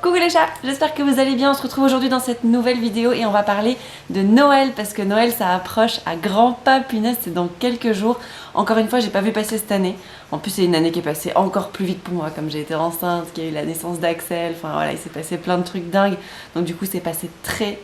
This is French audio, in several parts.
Coucou les chats, j'espère que vous allez bien. On se retrouve aujourd'hui dans cette nouvelle vidéo et on va parler de Noël parce que Noël ça approche à grands pas, punaise, c'est dans quelques jours. Encore une fois, j'ai pas vu passer cette année. En plus, c'est une année qui est passée encore plus vite pour moi, comme j'ai été enceinte, qu'il y a eu la naissance d'Axel, enfin voilà, il s'est passé plein de trucs dingues. Donc du coup, c'est passé très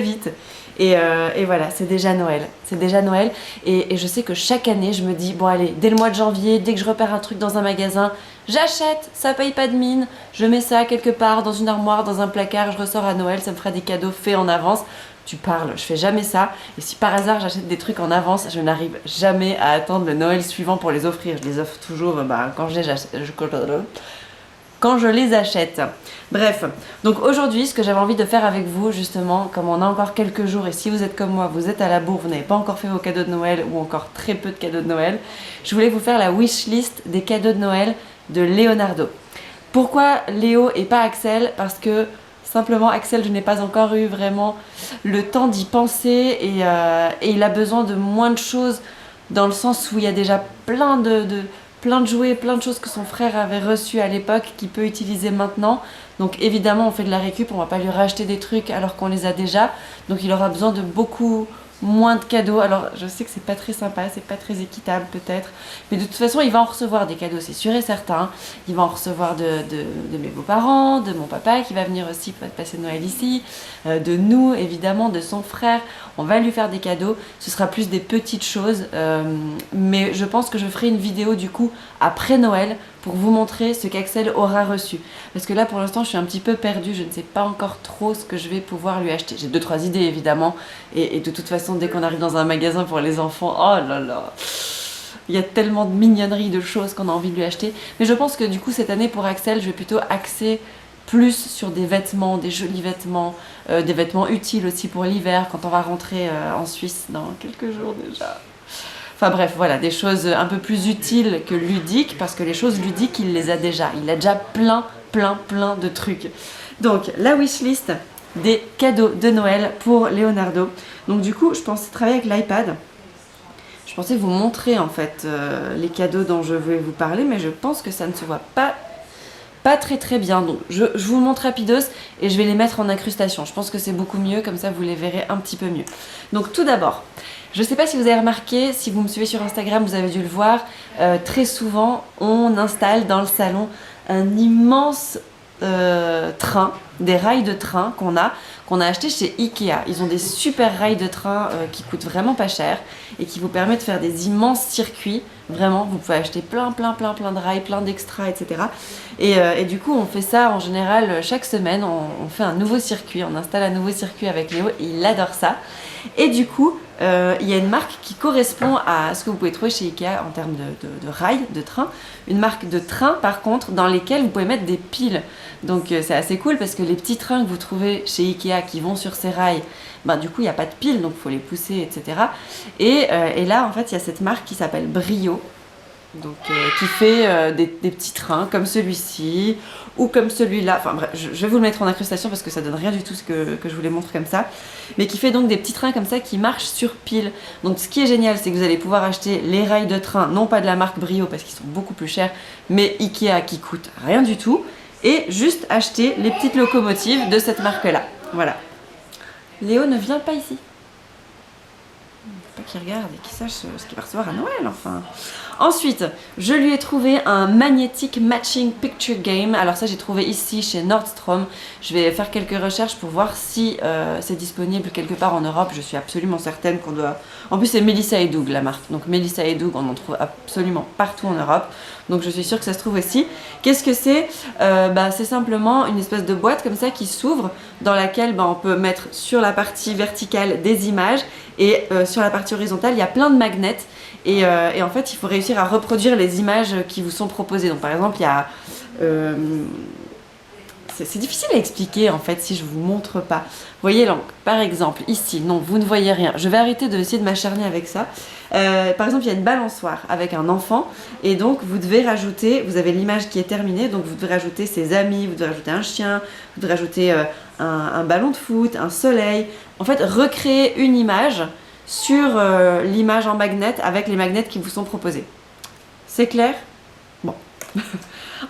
vite. Et voilà, c'est déjà Noël. C'est déjà Noël. Et je sais que chaque année, je me dis, bon allez, dès le mois de janvier, dès que je repère un truc dans un magasin, j'achète, ça paye pas de mine, je mets ça quelque part dans une armoire, dans un placard, je ressors à Noël, ça me fera des cadeaux faits en avance. Tu parles, je fais jamais ça. Et si par hasard j'achète des trucs en avance, je n'arrive jamais à attendre le Noël suivant pour les offrir. Je les offre toujours quand je les achète. Bref, donc aujourd'hui, ce que j'avais envie de faire avec vous, justement, comme on a encore quelques jours, et si vous êtes comme moi, vous êtes à la bourre, vous n'avez pas encore fait vos cadeaux de Noël, ou encore très peu de cadeaux de Noël, je voulais vous faire la wishlist des cadeaux de Noël de Leonardo. Pourquoi Léo et pas Axel? Parce que simplement Axel, je n'ai pas encore eu vraiment le temps d'y penser, et il a besoin de moins de choses, dans le sens où il y a déjà plein de jouets, plein de choses que son frère avait reçues à l'époque qu'il peut utiliser maintenant. Donc évidemment on fait de la récup, on va pas lui racheter des trucs alors qu'on les a déjà. Donc il aura besoin de beaucoup moins de cadeaux. Alors je sais que c'est pas très sympa, c'est pas très équitable peut-être, mais de toute façon il va en recevoir des cadeaux, c'est sûr et certain. Il va en recevoir de mes beaux-parents, de mon papa qui va venir aussi pour passer Noël ici, de nous évidemment, de son frère. On va lui faire des cadeaux, ce sera plus des petites choses, mais je pense que je ferai une vidéo du coup après Noël pour vous montrer ce qu'Axel aura reçu. Parce que là pour l'instant je suis un petit peu perdue, je ne sais pas encore trop ce que je vais pouvoir lui acheter. J'ai 2-3 idées évidemment, et de toute façon dès qu'on arrive dans un magasin pour les enfants, oh là là, il y a tellement de mignonneries, de choses qu'on a envie de lui acheter. Mais je pense que du coup cette année pour Axel je vais plutôt axer plus sur des vêtements, des jolis vêtements, des vêtements utiles aussi pour l'hiver quand on va rentrer en Suisse dans quelques jours déjà. Enfin bref, voilà, des choses un peu plus utiles que ludiques, parce que les choses ludiques, il les a déjà. Il a déjà plein de trucs. Donc, la wishlist des cadeaux de Noël pour Leonardo. Donc du coup, je pensais travailler avec l'iPad. Je pensais vous montrer en fait les cadeaux dont je vais vous parler, mais je pense que ça ne se voit pas très bien. Donc je vous montre rapidos et je vais les mettre en incrustation. Je pense que c'est beaucoup mieux, comme ça vous les verrez un petit peu mieux. Donc tout d'abord, je ne sais pas si vous avez remarqué, si vous me suivez sur Instagram, vous avez dû le voir, très souvent on installe dans le salon un immense train, des rails de train qu'on a acheté chez Ikea. Ils ont des super rails de train qui coûtent vraiment pas cher et qui vous permettent de faire des immenses circuits. Vraiment, vous pouvez acheter plein de rails, plein d'extras, etc. Et du coup, on fait ça en général chaque semaine. On fait un nouveau circuit, on installe un nouveau circuit avec Léo et il adore ça. Et du coup, il y a une marque qui correspond à ce que vous pouvez trouver chez Ikea en termes de rails, de train. Une marque de train, par contre, dans lesquels vous pouvez mettre des piles. Donc c'est assez cool parce que les petits trains que vous trouvez chez Ikea qui vont sur ces rails, ben, du coup il n'y a pas de piles, donc il faut les pousser, etc. Et là en fait il y a cette marque qui s'appelle Brio, donc qui fait des petits trains comme celui-ci ou comme celui-là. Enfin bref, je vais vous le mettre en incrustation parce que ça donne rien du tout ce que je vous les montre comme ça. Mais qui fait donc des petits trains comme ça qui marchent sur piles. Donc ce qui est génial, c'est que vous allez pouvoir acheter les rails de train, non pas de la marque Brio parce qu'ils sont beaucoup plus chers, mais Ikea qui coûte rien du tout. Et juste acheter les petites locomotives de cette marque-là. Voilà. Léo ne vient pas ici. Pas qu'il regarde et qu'il sache ce qu'il va recevoir à Noël, enfin. Ensuite, je lui ai trouvé un Magnetic Matching Picture Game. Alors ça, j'ai trouvé ici chez Nordstrom. Je vais faire quelques recherches pour voir si c'est disponible quelque part en Europe. Je suis absolument certaine qu'on doit... En plus, c'est Melissa & Doug, la marque. Donc Melissa & Doug, on en trouve absolument partout en Europe. Donc je suis sûre que ça se trouve aussi. Qu'est-ce que c'est? C'est simplement une espèce de boîte comme ça qui s'ouvre, dans laquelle on peut mettre sur la partie verticale des images et sur la partie horizontale, il y a plein de magnets. Et en fait, il faut réussir à reproduire les images qui vous sont proposées. Donc par exemple, il y a... c'est difficile à expliquer en fait si je vous montre pas. Vous voyez donc, par exemple, ici, non, vous ne voyez rien. Je vais arrêter d'essayer de m'acharner avec ça. Par exemple, il y a une balançoire avec un enfant et donc vous devez rajouter, vous avez l'image qui est terminée, donc vous devez rajouter ses amis, vous devez rajouter un chien, vous devez rajouter un ballon de foot, un soleil. En fait, recréer une image sur l'image en magnet avec les magnets qui vous sont proposés. C'est clair? Bon.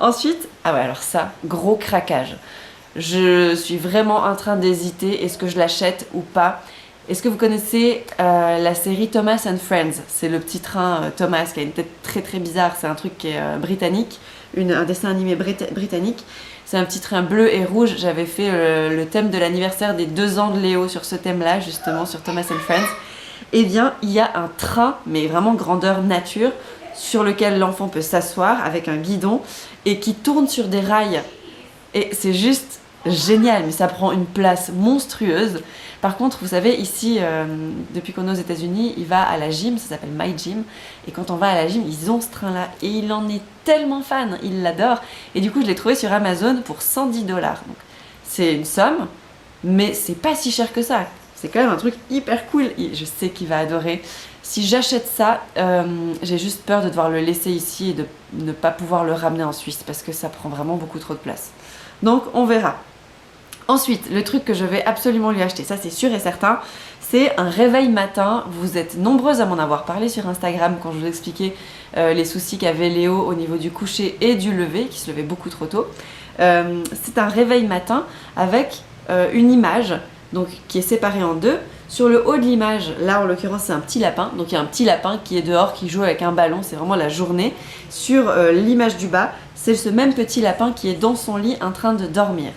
Ensuite, ah ouais, alors ça, gros craquage. Je suis vraiment en train d'hésiter, est-ce que je l'achète ou pas. Est-ce que vous connaissez la série Thomas and Friends? C'est le petit train Thomas qui a une tête très très bizarre, c'est un truc qui est britannique, un dessin animé britannique. C'est un petit train bleu et rouge. J'avais fait le thème de l'anniversaire des 2 ans de Léo sur ce thème-là, justement, sur Thomas and Friends. Eh bien, il y a un train, mais vraiment grandeur nature, sur lequel l'enfant peut s'asseoir avec un guidon et qui tourne sur des rails. Et c'est juste génial, mais ça prend une place monstrueuse. Par contre, vous savez, ici, depuis qu'on est aux États-Unis, il va à la gym, ça s'appelle My Gym. Et quand on va à la gym, ils ont ce train-là. Et il en est tellement fan, il l'adore. Et du coup, je l'ai trouvé sur Amazon pour $110. Donc, c'est une somme, mais c'est pas si cher que ça. C'est quand même un truc hyper cool. Je sais qu'il va adorer. Si j'achète ça, j'ai juste peur de devoir le laisser ici et de ne pas pouvoir le ramener en Suisse parce que ça prend vraiment beaucoup trop de place. Donc, on verra. Ensuite, le truc que je vais absolument lui acheter, ça c'est sûr et certain, c'est un réveil matin. Vous êtes nombreuses à m'en avoir parlé sur Instagram quand je vous expliquais les soucis qu'avait Léo au niveau du coucher et du lever, qui se levait beaucoup trop tôt. C'est un réveil matin avec une image donc, qui est séparée en deux. Sur le haut de l'image, là en l'occurrence c'est un petit lapin, donc il y a un petit lapin qui est dehors, qui joue avec un ballon, c'est vraiment la journée. Sur l'image du bas, c'est ce même petit lapin qui est dans son lit en train de dormir.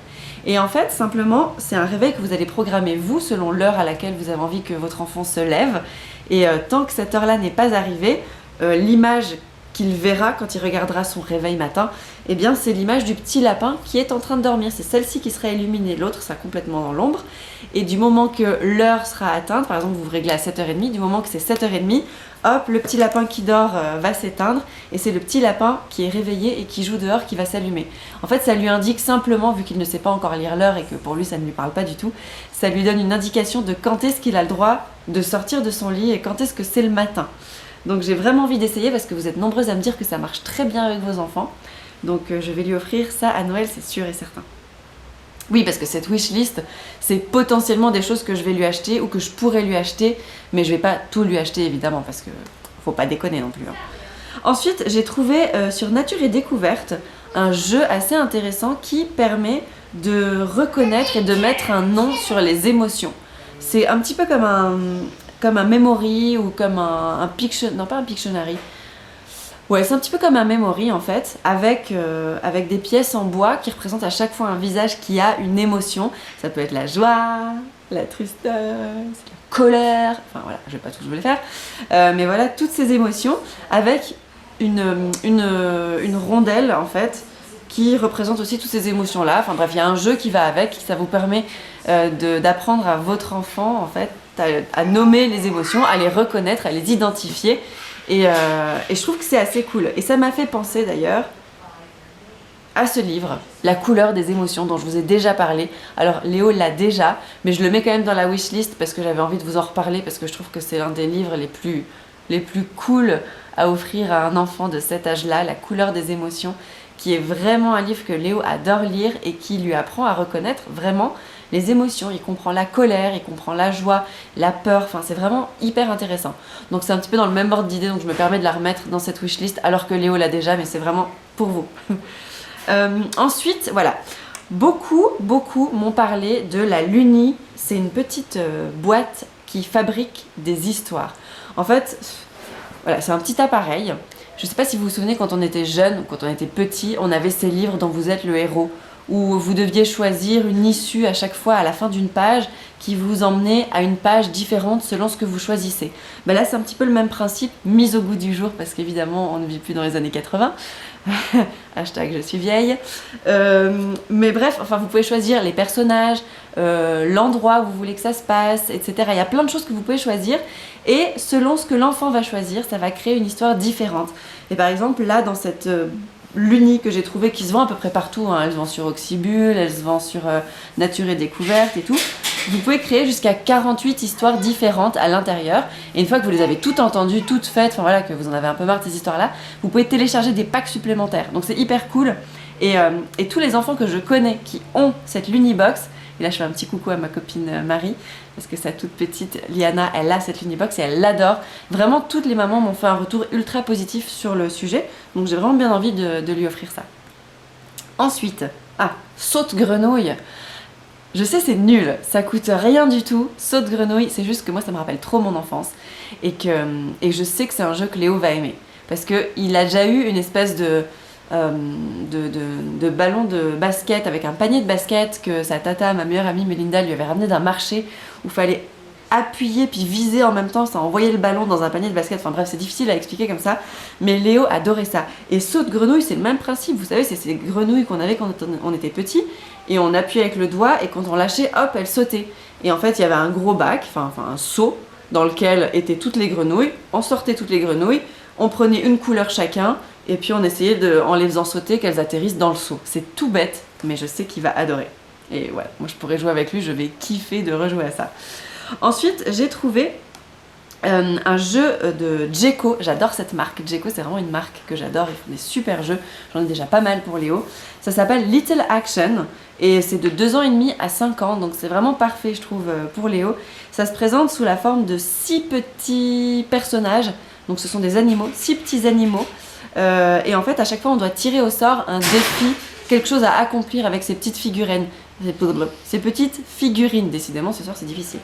Et en fait, simplement, c'est un réveil que vous allez programmer vous, selon l'heure à laquelle vous avez envie que votre enfant se lève. Et tant que cette heure-là n'est pas arrivée, l'image qu'il verra quand il regardera son réveil matin, eh bien c'est l'image du petit lapin qui est en train de dormir. C'est celle-ci qui sera illuminée, l'autre sera complètement dans l'ombre. Et du moment que l'heure sera atteinte, par exemple vous réglez à 7h30, du moment que c'est 7h30, hop, le petit lapin qui dort va s'éteindre et c'est le petit lapin qui est réveillé et qui joue dehors qui va s'allumer. En fait, ça lui indique simplement, vu qu'il ne sait pas encore lire l'heure et que pour lui ça ne lui parle pas du tout, ça lui donne une indication de quand est-ce qu'il a le droit de sortir de son lit et quand est-ce que c'est le matin. Donc j'ai vraiment envie d'essayer parce que vous êtes nombreuses à me dire que ça marche très bien avec vos enfants. Donc je vais lui offrir ça à Noël, c'est sûr et certain. Oui, parce que cette wishlist, c'est potentiellement des choses que je vais lui acheter ou que je pourrais lui acheter, mais je vais pas tout lui acheter évidemment parce que faut pas déconner non plus. Hein. Ensuite, j'ai trouvé sur Nature et Découverte un jeu assez intéressant qui permet de reconnaître et de mettre un nom sur les émotions. C'est un petit peu comme un memory ou comme un Pictionary. Non, pas un Pictionary. Ouais, c'est un petit peu comme un memory en fait, avec des pièces en bois qui représentent à chaque fois un visage qui a une émotion. Ça peut être la joie, la tristesse, la colère, enfin voilà, je vais pas tous vous les faire. Mais voilà, toutes ces émotions avec une rondelle en fait qui représente aussi toutes ces émotions-là. Enfin bref, il y a un jeu qui va avec, ça vous permet d'apprendre à votre enfant en fait à nommer les émotions, à les reconnaître, à les identifier. Et je trouve que c'est assez cool. Et ça m'a fait penser d'ailleurs à ce livre, La couleur des émotions, dont je vous ai déjà parlé. Alors Léo l'a déjà, mais je le mets quand même dans la wishlist parce que j'avais envie de vous en reparler, parce que je trouve que c'est l'un des livres les plus cool à offrir à un enfant de cet âge-là, La couleur des émotions, qui est vraiment un livre que Léo adore lire et qui lui apprend à reconnaître vraiment les émotions. Il comprend la colère, il comprend la joie, la peur, enfin c'est vraiment hyper intéressant. Donc c'est un petit peu dans le même ordre d'idée, donc je me permets de la remettre dans cette wishlist alors que Léo l'a déjà, mais c'est vraiment pour vous. Ensuite, voilà, beaucoup m'ont parlé de la Luni. C'est une petite boîte qui fabrique des histoires. En fait, voilà, c'est un petit appareil. Je ne sais pas si vous vous souvenez, quand on était jeune, quand on était petit, on avait ces livres dont vous êtes le héros, où vous deviez choisir une issue à chaque fois à la fin d'une page qui vous emmenait à une page différente selon ce que vous choisissez. Ben là, c'est un petit peu le même principe, mis au goût du jour, parce qu'évidemment, on ne vit plus dans les années 80. Hashtag je suis vieille. Mais bref, enfin, vous pouvez choisir les personnages, l'endroit où vous voulez que ça se passe, etc. Il y a plein de choses que vous pouvez choisir. Et selon ce que l'enfant va choisir, ça va créer une histoire différente. Et par exemple, là, dans cette Luni que j'ai trouvé, qui se vend à peu près partout, hein. Elle se vend sur Oxybul, elle se vend sur Nature et Découverte et tout. Vous pouvez créer jusqu'à 48 histoires différentes à l'intérieur. Et une fois que vous les avez toutes entendues, toutes faites, enfin voilà, que vous en avez un peu marre de ces histoires-là, vous pouvez télécharger des packs supplémentaires. Donc c'est hyper cool. Et tous les enfants que je connais qui ont cette Lunibox, et là je fais un petit coucou à ma copine Marie, parce que sa toute petite Liana, elle a cette Lunibox et elle l'adore. Vraiment, toutes les mamans m'ont fait un retour ultra positif sur le sujet. Donc j'ai vraiment bien envie de lui offrir ça. Ensuite, saute-grenouille. Je sais, c'est nul, ça coûte rien du tout. Saute-grenouille, c'est juste que moi, ça me rappelle trop mon enfance. Et je sais que c'est un jeu que Léo va aimer. Parce qu'il a déjà eu une espèce de ballon de basket avec un panier de basket que sa tata, ma meilleure amie Melinda, lui avait ramené d'un marché où il fallait appuyer puis viser en même temps, ça envoyait le ballon dans un panier de basket. Enfin bref, c'est difficile à expliquer comme ça, mais Léo adorait ça. Et saute-grenouille, c'est le même principe. Vous savez, c'est ces grenouilles qu'on avait quand on était petit, et on appuyait avec le doigt, et quand on lâchait, hop, elles sautaient. Et en fait, il y avait un gros bac, enfin un seau, dans lequel étaient toutes les grenouilles. On sortait toutes les grenouilles, on prenait une couleur chacun, et puis on essayait en les faisant sauter, qu'elles atterrissent dans le seau. C'est tout bête, mais je sais qu'il va adorer. Et ouais, moi je pourrais jouer avec lui, je vais kiffer de rejouer à ça. Ensuite, j'ai trouvé un jeu de Djeko. J'adore cette marque. Djeko, c'est vraiment une marque que j'adore. Ils font des super jeux. J'en ai déjà pas mal pour Léo. Ça s'appelle Little Action et c'est de 2 ans et demi à 5 ans. Donc c'est vraiment parfait, je trouve, pour Léo. Ça se présente sous la forme de 6 petits personnages. Donc ce sont des animaux, 6 petits animaux. Et en fait, à chaque fois, on doit tirer au sort un défi, quelque chose à accomplir avec ces petites figurines. Ces petites figurines, décidément ce soir c'est difficile.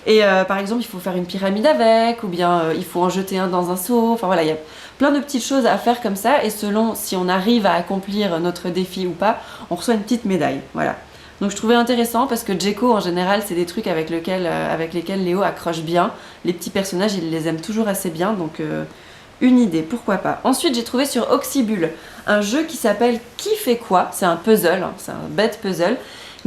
Et par exemple il faut faire une pyramide avec, ou bien il faut en jeter un dans un seau, enfin voilà, il y a plein de petites choses à faire comme ça, et selon si on arrive à accomplir notre défi ou pas, on reçoit une petite médaille, voilà. Donc je trouvais intéressant parce que Djeko en général c'est des trucs avec lesquels Léo accroche bien, les petits personnages il les aime toujours assez bien, donc une idée, pourquoi pas. Ensuite j'ai trouvé sur Oxybul un jeu qui s'appelle Qui fait quoi, c'est un puzzle, hein, c'est un bête puzzle.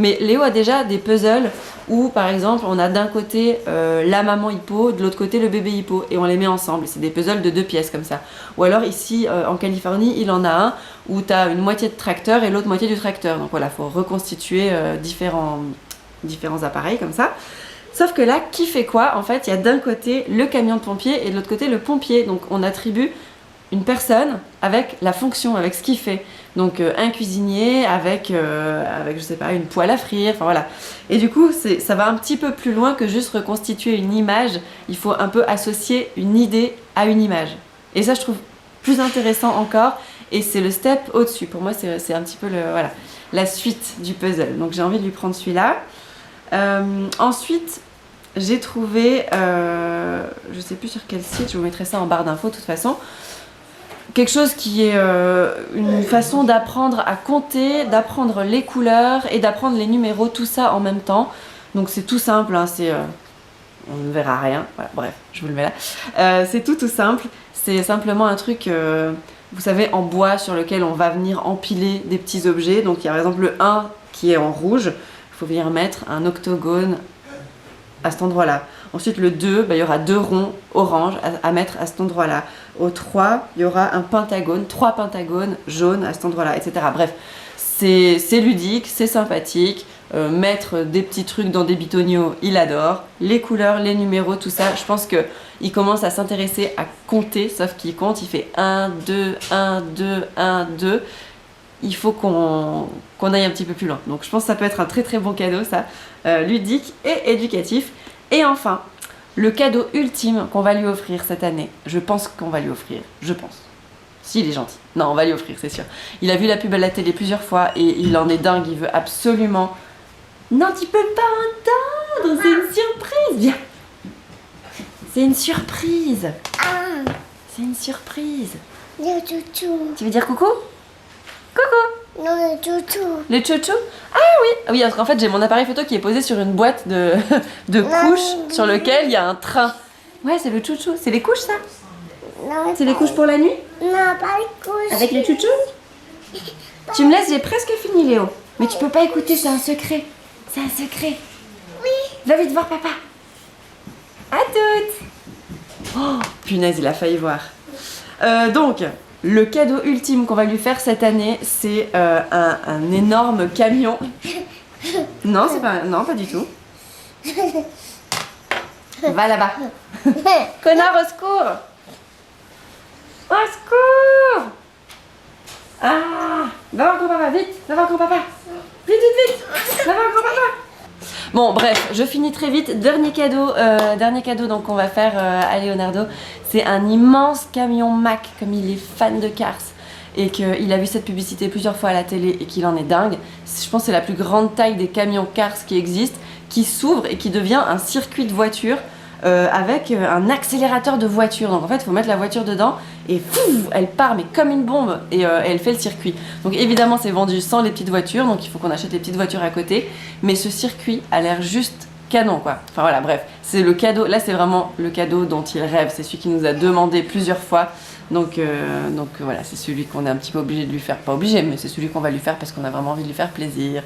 Mais Léo a déjà des puzzles où, par exemple, on a d'un côté la maman hippo, de l'autre côté le bébé hippo, et on les met ensemble. C'est des puzzles de 2 pièces comme ça. Ou alors ici, en Californie, il en a un où tu as une moitié de tracteur et l'autre moitié du tracteur. Donc voilà, il faut reconstituer différents appareils comme ça. Sauf que là, qui fait quoi? En fait, il y a d'un côté le camion de pompier et de l'autre côté le pompier. Donc on attribue une personne avec la fonction, avec ce qu'il fait. Donc un cuisinier avec je sais pas, une poêle à frire, enfin voilà. Et du coup, ça va un petit peu plus loin que juste reconstituer une image. Il faut un peu associer une idée à une image. Et ça, je trouve plus intéressant encore. Et c'est le step au-dessus. Pour moi, c'est un petit peu la suite du puzzle. Donc j'ai envie de lui prendre celui-là. Ensuite, j'ai trouvé, je sais plus sur quel site, je vous mettrai ça en barre d'infos de toute façon, quelque chose qui est une façon d'apprendre à compter, d'apprendre les couleurs et d'apprendre les numéros, tout ça en même temps. Donc c'est tout simple, hein, on ne verra rien, voilà, bref, je vous le mets là. C'est tout simple, c'est simplement un truc, vous savez, en bois sur lequel on va venir empiler des petits objets. Donc il y a par exemple le 1 qui est en rouge, il faut venir mettre un octogone à cet endroit-là. Ensuite, le 2, il y aura 2 ronds orange à mettre à cet endroit-là. Au 3, il y aura un pentagone, 3 pentagones jaunes à cet endroit-là, etc. Bref, c'est ludique, c'est sympathique. Mettre des petits trucs dans des bitonio, il adore. Les couleurs, les numéros, tout ça, je pense qu'il commence à s'intéresser à compter, sauf qu'il compte, il fait 1, 2, 1, 2, 1, 2. Il faut qu'on aille un petit peu plus loin. Donc je pense que ça peut être un très très bon cadeau, ça, ludique et éducatif. Et enfin, le cadeau ultime qu'on va lui offrir cette année, je pense qu'on va lui offrir, je pense. S'il est gentil. Non, on va lui offrir, c'est sûr. Il a vu la pub à la télé plusieurs fois et il en est dingue, il veut absolument... Non, tu peux pas entendre, c'est une surprise. Viens. C'est une surprise. C'est une surprise. Le chouchou. Tu veux dire coucou? Coucou. Non, le chouchou. Le chouchou? Ah oui. Oui, parce qu'en fait, j'ai mon appareil photo qui est posé sur une boîte de couches sur lequel il y a un train. Ouais, c'est le chouchou. C'est les couches, ça? Non, C'est les couches pour la nuit? non, pas les couches. Avec les chouchous? Tu me laisses, j'ai presque fini, Léo. Mais tu peux pas écouter, c'est un secret. C'est un secret. Oui. Va vite voir papa. À toutes. Oh, punaise, il a failli voir. Donc, le cadeau ultime qu'on va lui faire cette année, c'est un énorme camion. Non, c'est pas... Non, pas du tout. Va là-bas. Connard, au secours. Au secours. Ah, va voir grand-papa, vite. Va voir grand-papa. Vite, vite, vite. Va voir grand-papa. Bon, bref, je finis très vite. Dernier cadeau donc qu'on va faire à Leonardo. C'est un immense camion Mack, comme il est fan de Cars. et qu'il a vu cette publicité plusieurs fois à la télé et qu'il en est dingue. Je pense que c'est la plus grande taille des camions Cars qui existent, qui s'ouvre et qui devient un circuit de voiture avec un accélérateur de voiture. Donc en fait il faut mettre la voiture dedans et pouf, elle part mais comme une bombe et elle fait le circuit. Donc évidemment c'est vendu sans les petites voitures, donc il faut qu'on achète les petites voitures à côté, mais ce circuit a l'air juste canon quoi. Enfin voilà, bref, c'est le cadeau, là c'est vraiment le cadeau dont il rêve, c'est celui qui nous a demandé plusieurs fois. Donc voilà, c'est celui qu'on est un petit peu obligé de lui faire, pas obligé, mais c'est celui qu'on va lui faire parce qu'on a vraiment envie de lui faire plaisir.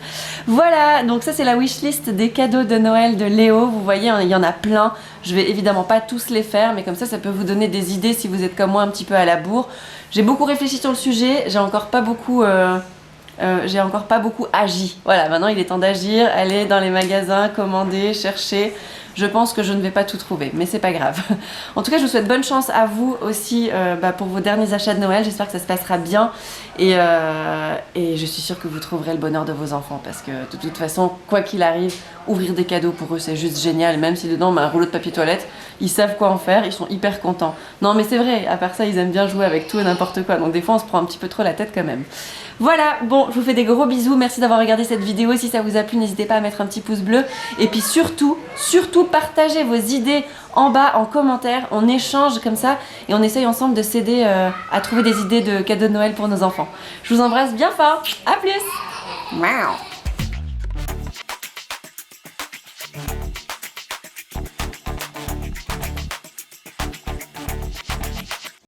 Voilà, donc ça c'est la wishlist des cadeaux de Noël de Léo. Vous voyez, il y en a plein. Je vais évidemment pas tous les faire, mais comme ça peut vous donner des idées si vous êtes comme moi un petit peu à la bourre. J'ai beaucoup réfléchi sur le sujet, j'ai encore pas beaucoup agi. Voilà, maintenant il est temps d'agir, aller dans les magasins, commander, chercher. Je pense que je ne vais pas tout trouver, mais c'est pas grave. En tout cas, je vous souhaite bonne chance à vous aussi pour vos derniers achats de Noël. J'espère que ça se passera bien et je suis sûre que vous trouverez le bonheur de vos enfants parce que de toute façon, quoi qu'il arrive, ouvrir des cadeaux pour eux, c'est juste génial. Même si dedans, un rouleau de papier toilette, ils savent quoi en faire, ils sont hyper contents. Non, mais c'est vrai, à part ça, ils aiment bien jouer avec tout et n'importe quoi. Donc des fois, on se prend un petit peu trop la tête quand même. Voilà, bon, je vous fais des gros bisous. Merci d'avoir regardé cette vidéo. Si ça vous a plu, n'hésitez pas à mettre un petit pouce bleu. Et puis surtout, partagez vos idées en bas, en commentaire. On échange comme ça et on essaye ensemble de s'aider à trouver des idées de cadeaux de Noël pour nos enfants. Je vous embrasse bien fort. À plus. Miaou.